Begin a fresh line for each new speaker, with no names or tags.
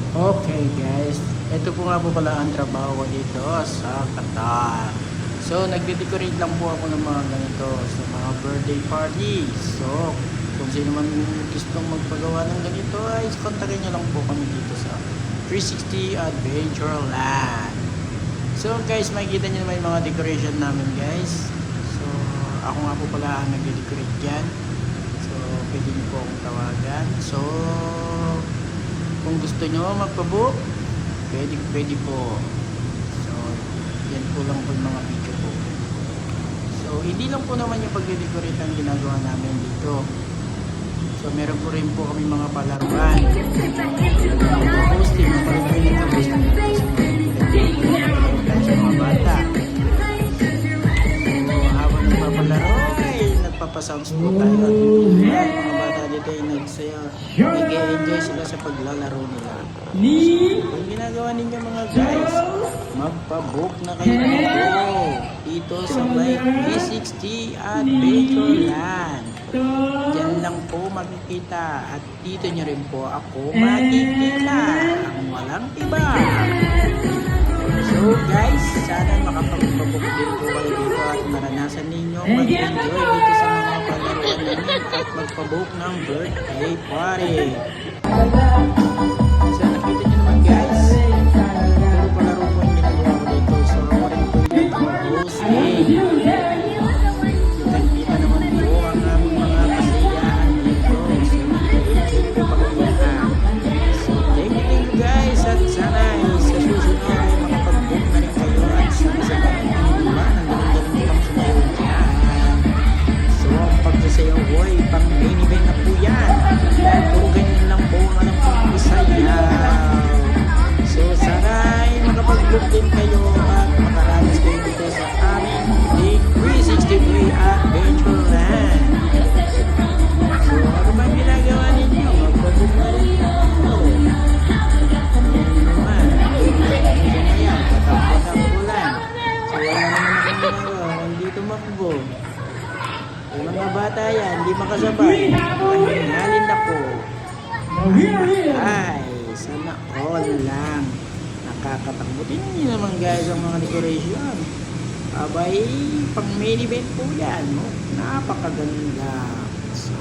Okay guys, ito po nga po pala ang trabaho ko dito sa Qatar. So nagde-decorate lang po ako ng mga ganito sa mga birthday party. So kung sino man gustong magpagawa ng ganito ay kontakin nyo lang po kami dito sa 360 Adventureland. So guys, makikita nyo naman yung mga decoration namin guys. So ako nga po pala ang nagde-decorate dyan. So pwede nyo po akong tawagan. So kung gusto nyo magpabook, pwede po. So, yan po lang po yung mga video po. So, hindi lang po naman yung pag-decorate ang ginagawa namin dito. So, meron po rin po kami mga palaruan. Hosting, palaruan yung hosting sa mga bata. So, habang nagpapalaro, ay nagpapasounds po tayo. At mga bata dito ay nag-enjoy sila sa paglalaro nila. So, ang ginagawa ninyo mga guys, magpabook na kayo dito sa may 360 Adventureland. Diyan lang po makikita at dito nyo rin po ako makikita ang walang iba. So guys, sana makapagpabook din po kayo dito at maranasan ninyo mag-enjoy dito sa mga palaruan namin at magpabook ng birthday party. So nakita nyo naman guys, puro palaro po yung ginagawa ko dito. So ako rin po yung hosting. Kita naman po ang aming mga kasiyahan dito. So nag-enjoy po pagkakaan. So thank you guys at sana sa susunod ay makapag-book na rin kayo at sana sa mga iba ng galing-galing pang sumayaw dyan. So ang pagsasayaw ko ay pang main event na po yan. Dahil puro ganyan lang po ang alam kong isayaw. So sana ay makapag-book din kayo at makaranas kayo dito sa aming 360 Adventureland. So ano ba ginagawa ninyo? Magpabook na rin po. Tumakbo. Yung mga bata yan, hindi makasabay. Halin ako. Ay, sana all lang. Nakakatakbo. Tingnan nyo naman guys ang mga decoration. Abay, pang main event po yan. No? Napakaganda. So,